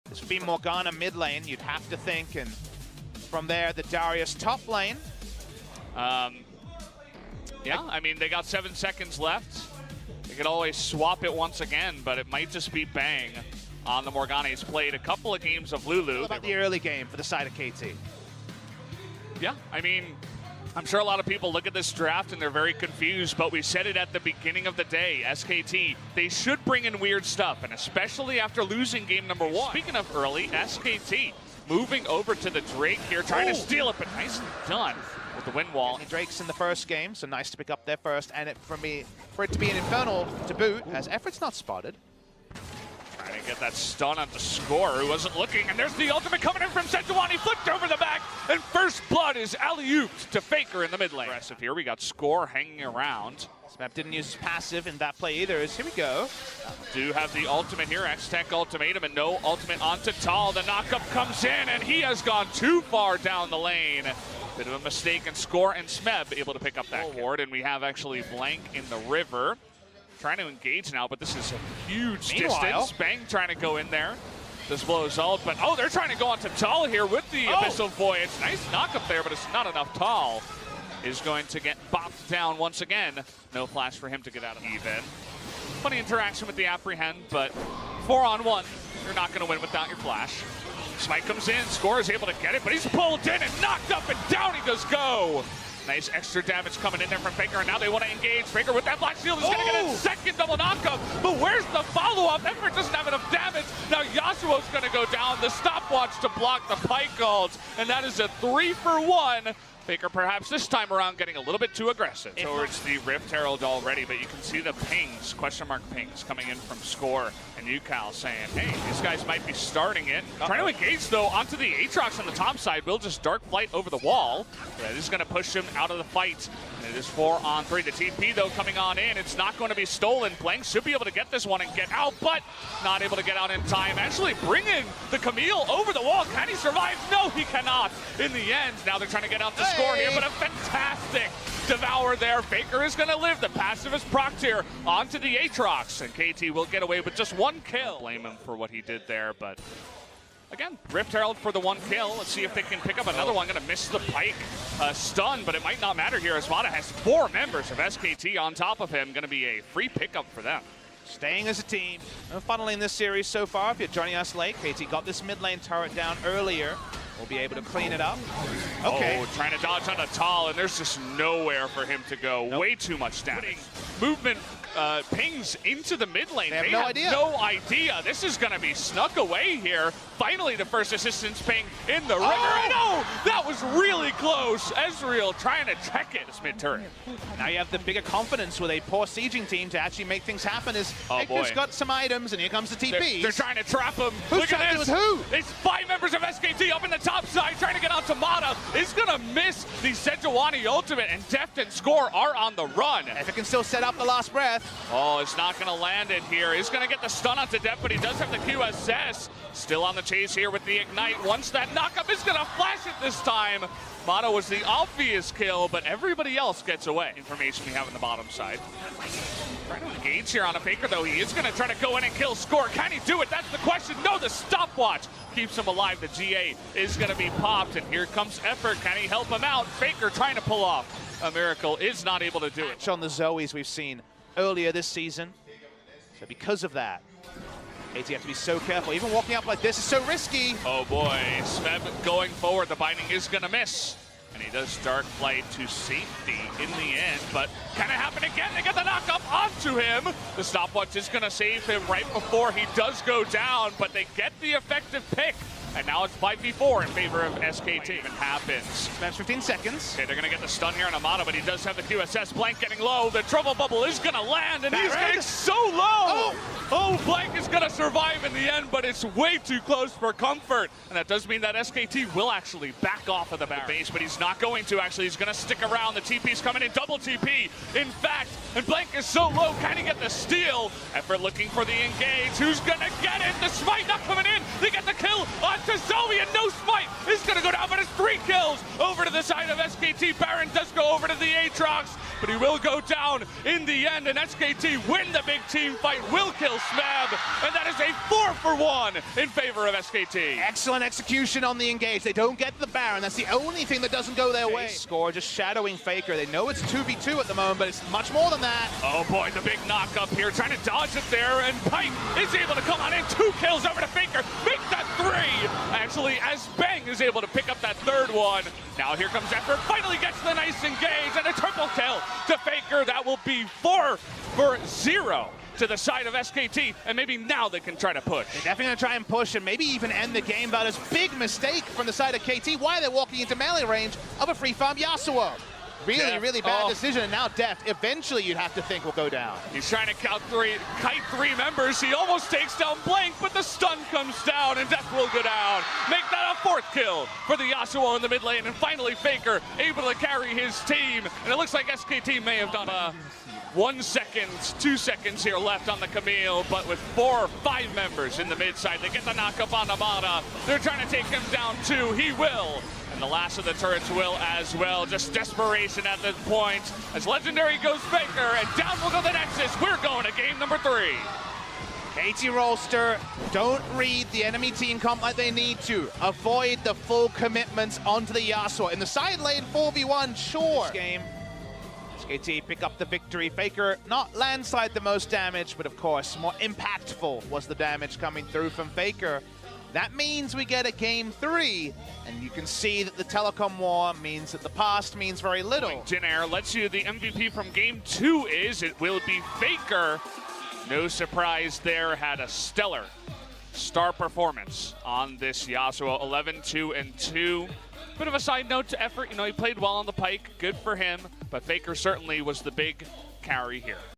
This would be Morgana mid lane, you'd have to think, and from there, the Darius top lane. Yeah, I mean, they got 7 seconds left. They could always swap it once again, but it might just be bang on the Morgana. He's played a couple of games of Lulu. What about the early game for the side of KT? Yeah, I mean, I'm sure a lot of people look at this draft and they're very confused, but we said it at the beginning of the day, SKT, they should bring in weird stuff, and especially after losing game number 1. Speaking of early, SKT moving over to the Drake here, trying to steal it, but nicely done with the wind wall. Drake's in the first game, so nice to pick up there first, and for it to be an Infernal to boot, as Effort's not spotted. Trying to get that stun on the Score, who wasn't looking, and there's the ultimate coming in from Sejuani, flipped over the back, and first blood is alley-ooped to Faker in the mid lane. Aggressive here, we got Score hanging around. Smeb didn't use his passive in that play either, here we go. Do have the ultimate here, X-Tech ultimatum, and no ultimate onto Tal. The knockup comes in, and he has gone too far down the lane. Bit of a mistake, and Score and Smeb able to pick up that ward, and we have actually Blank in the river. Trying to engage now, but this is a huge distance. Bang trying to go in there. This blows ult, but they're trying to go onto Tal here with the Abyssal Voyage. Nice knockup there, but it's not enough. Tal is going to get bopped down once again. No flash for him to get out of even. Funny interaction with the Apprehend, but 4-on-1, you're not going to win without your flash. Smite comes in, Score is able to get it, but he's pulled in and knocked up and down he does go. Nice extra damage coming in there from Faker, and now they want to engage. Faker with that Black Shield is going to get a second double knockup, but where's the follow-up? Effort doesn't have enough damage. Now Yasuo's going to go down, the stopwatch to block the Pike ult, and that is a 3-for-1. Faker perhaps this time around getting a little bit too aggressive towards the Rift Herald already, but you can see the pings, question mark pings, coming in from Score and UCal saying, hey, these guys might be starting it. Trying to engage, though, onto the Aatrox on the top side. Will just Dark Flight over the wall. That is going to push him out of the fight. And it is 4-on-3. The TP, though, coming on in. It's not going to be stolen. Blank should be able to get this one and get out, but not able to get out in time. Actually bringing the Camille over the wall. Can he survive? No, he cannot. In the end, now they're trying to get out to Score here, but a fantastic devour there. Faker is going to live. The passive is procced here onto the Aatrox, and KT will get away with just 1 kill. Blame him for what he did there, but again, Rift Herald for the 1 kill. Let's see if they can pick up another one. Going to miss the Pike stun, but it might not matter here as Mata has 4 members of SKT on top of him. Going to be a free pickup for them. Staying as a team. No funneling this series so far. If you're joining us late, KT got this mid lane turret down earlier. We'll be able to clean it up. Okay. Trying to dodge onto Tal, and there's just nowhere for him to go. Way too much damage. Movement pings into the mid lane. They have no idea. This is going to be snuck away here. Finally, the first assistance ping in the river. No, that was really close. Ezreal trying to check it. This mid turret. Now you have the bigger confidence with a poor sieging team to actually make things happen. As Faker's got some items, and here comes the TP. They're trying to trap him. Look at this. With who? It's 5 members of SKT up in the top side trying to get out to Mata. Is going to miss the Sejuani ultimate, and Deft and Score are on the run. If it can still set up the last breath. It's not going to land it here. He's going to get the stun onto Deft, but he does have the QSS. Still on the chase here with the Ignite. Once that knockup is going to flash it this time. Mata was the obvious kill, but everybody else gets away. Information we have on the bottom side. Trying to engage here on a Faker, though. He is going to try to go in and kill Score. Can he do it? That's the question. No, the stopwatch keeps him alive. The GA is going to be popped, and here comes Effort. Can he help him out? Faker trying to pull off a miracle, is not able to do it. On the Zoes we've seen earlier this season. So because of that, KT have to be so careful. Even walking up like this is so risky. Oh boy, Smeb going forward. The binding is going to miss. And he does Dark Flight to safety in the end, but can it happen again? They get the knockup onto him. The stopwatch is going to save him right before he does go down, but they get the effective pick. And now it's 5v4 in favor of SKT. It happens. Match 15 seconds. Okay, they're going to get the stun here on Amada, but he does have the QSS. Blank getting low. The trouble bubble is going to land, and he's getting so low. Oh, Blank is going to survive in the end, but it's way too close for comfort. And that does mean that SKT will actually back off of the base, but he's not going to actually. He's going to stick around. The TP's coming in, double TP. In fact, and Blank is so low. Can he get the steal? Effort looking for the engage. Who's going to get it? The smite not coming in. They get the kill onto Zoe, and no smite is going to go down, but it's 3 kills over to the side of SKT. Baron does go over to the Aatrox. but he will go down in the end, and SKT win the big team fight, will kill Smeb, and that is a 4-for-1 in favor of SKT. Excellent execution on the engage. They don't get the Baron. That's the only thing that doesn't go their way. Score just shadowing Faker. They know it's 2v2 at the moment, but it's much more than that. Oh boy, the big knock up here, trying to dodge it there, and Pike is able to come on in. 2 kills over to Faker, make that 3. Actually, as Bang is able to pick up that 3rd one. Now here comes Effort, finally gets the nice engage, and a triple kill to Faker. That will be 4-for-0 to the side of SKT, and maybe now they can try to push. They're definitely going to try and push and maybe even end the game, but it's a big mistake from the side of KT. Why are they walking into melee range of a free farm Yasuo? Really bad decision, and now Deft, eventually you'd have to think, will go down. He's trying to kite 3 members. He almost takes down Blank, but the stun comes down, and Deft will go down. Make that a 4th kill for the Yasuo in the mid lane, and finally Faker able to carry his team. And it looks like SKT may have done a 1 second, 2 seconds here left on the Camille, but with 4 or 5 members in the mid side, they get the knock up on Amada. They're trying to take him down too. He will. And the last of the turrets will as well. Just desperation at this point. As Legendary goes Faker, and down will go the Nexus. We're going to game number 3. KT roster don't read the enemy team comp like they need to. Avoid the full commitments onto the Yasuo. In the side lane, 4v1, sure. This game, SKT pick up the victory. Faker, not landslide the most damage, but of course, more impactful was the damage coming through from Faker. That means we get a game 3, and you can see that the telecom war means that the past means very little. Jin Air lets you the MVP from game 2 is, it will be Faker. No surprise there, had a stellar star performance on this Yasuo, 11-2-2. Bit of a side note to Effort, you know, he played well on the Pike, good for him, but Faker certainly was the big carry here.